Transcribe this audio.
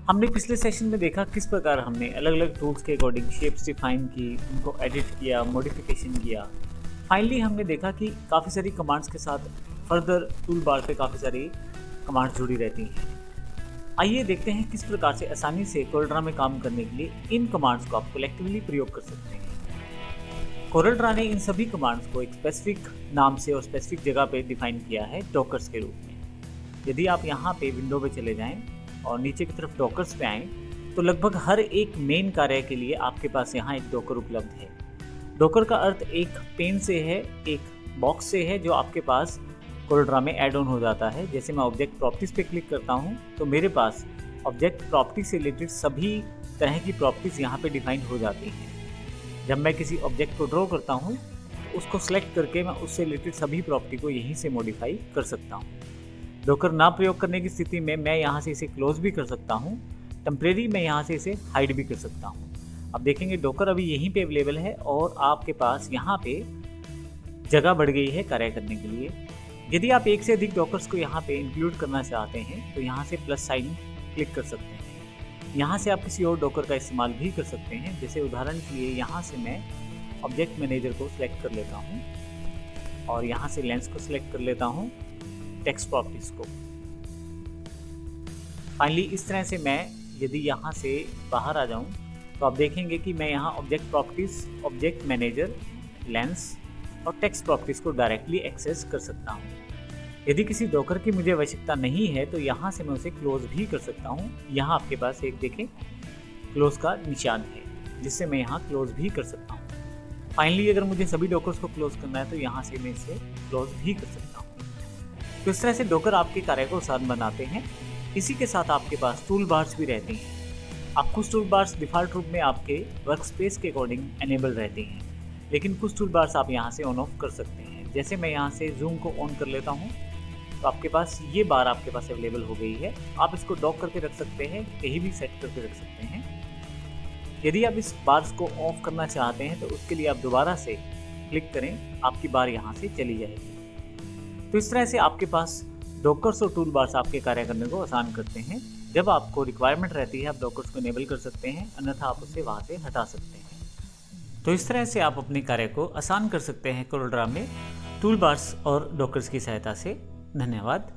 हमने पिछले सेशन में देखा किस प्रकार हमने अलग अलग टूल्स के अकॉर्डिंग शेप्स डिफाइन की, उनको एडिट किया, मॉडिफिकेशन किया। फाइनली हमने देखा कि काफ़ी सारी कमांड्स के साथ फर्दर टूल बार पे काफ़ी सारी कमांड्स जुड़ी रहती हैं। आइए देखते हैं किस प्रकार से आसानी से कोरलड्रा में काम करने के लिए इन कमांड्स को आप कलेक्टिवली प्रयोग कर सकते हैं। कोरलड्रा ने इन सभी कमांड्स को एक स्पेसिफिक नाम से और स्पेसिफिक जगह पे डिफाइन किया है डॉकर्स के रूप में। यदि आप यहाँ पे विंडो पे चले जाएं और नीचे की तरफ डॉकर्स पे आएँ तो लगभग हर एक मेन कार्य के लिए आपके पास यहाँ एक डॉकर उपलब्ध है। डॉकर का अर्थ एक पेन से है, एक बॉक्स से है जो आपके पास कोरलड्रा में ऐड ऑन हो जाता है। जैसे मैं ऑब्जेक्ट प्रॉपर्टीज पे क्लिक करता हूँ तो मेरे पास ऑब्जेक्ट प्रॉपर्टी से रिलेटेड सभी तरह की प्रॉपर्टीज यहाँ पे डिफाइन हो जाती हैं। जब मैं किसी ऑब्जेक्ट को ड्रॉ करता हूँ तो उसको सेलेक्ट करके मैं उससे रिलेटेड सभी प्रॉपर्टी को यहीं से मॉडिफाई कर सकता हूँ। डॉकर ना प्रयोग करने की स्थिति में मैं यहाँ से इसे क्लोज भी कर सकता हूँ, टेम्परेरी मैं यहाँ से इसे हाइड भी कर सकता हूँ। अब देखेंगे डॉकर अभी यहीं पे अवेलेबल है और आपके पास यहाँ पे जगह बढ़ गई है कार्य करने के लिए। यदि आप एक से अधिक डॉकर्स को यहाँ पे इंक्लूड करना चाहते हैं तो यहाँ से प्लस साइन क्लिक कर सकते हैं। यहाँ से आप किसी और डॉकर का इस्तेमाल भी कर सकते हैं। जैसे उदाहरण के लिए यहाँ से मैं ऑब्जेक्ट मैनेजर को सिलेक्ट कर लेता हूँ और यहाँ से लेंस को सिलेक्ट कर लेता हूँ, टेक्स्ट प्रॉपर्टीज को। फाइनली इस तरह से मैं यदि यहाँ से बाहर आ जाऊँ तो आप देखेंगे कि मैं यहाँ object properties, object manager, lens और टेक्स्ट प्रॉपर्टीज को डायरेक्टली एक्सेस कर सकता हूँ। यदि किसी डॉकर की मुझे आवश्यकता नहीं है तो यहाँ से मैं उसे क्लोज भी कर सकता हूँ। यहाँ आपके पास एक देखें क्लोज का निशान है जिससे मैं यहाँ क्लोज भी कर सकता हूँ। फाइनली अगर मुझे सभी डॉकर्स को क्लोज करना है तो यहाँ से मैं इसे क्लोज भी कर सकता हूँ। तो इस तरह से डॉकर आपके कार्य को आसान बनाते हैं। इसी के साथ आपके पास टूल बार्स भी रहते हैं। आप कुछ टूल बार्स डिफ़ॉल्ट रूप में आपके वर्क स्पेस के अकॉर्डिंग एनेबल रहते हैं, लेकिन कुछ टूल बार्स आप यहाँ से ऑन ऑफ कर सकते हैं। जैसे मैं यहाँ से जूम को ऑन कर लेता हूँ तो आपके पास ये बार आपके पास अवेलेबल हो गई है। आप इसको डॉक करके रख सकते हैं, कहीं भी सेट करके रख सकते हैं। यदि आप इस बार्स को ऑफ करना चाहते हैं तो उसके लिए आप दोबारा से क्लिक करें, आपकी बार यहाँ से चली जाएगी। तो इस तरह से आपके पास डॉकर्स और टूल बार्स आपके कार्य करने को आसान करते हैं। जब आपको रिक्वायरमेंट रहती है आप डॉकर्स को इनेबल कर सकते हैं, अन्यथा आप उसे वहाँ से हटा सकते हैं। तो इस तरह से आप अपने कार्य को आसान कर सकते हैं कोरलड्रा में टूल बार्स और डॉकर्स की सहायता से। धन्यवाद।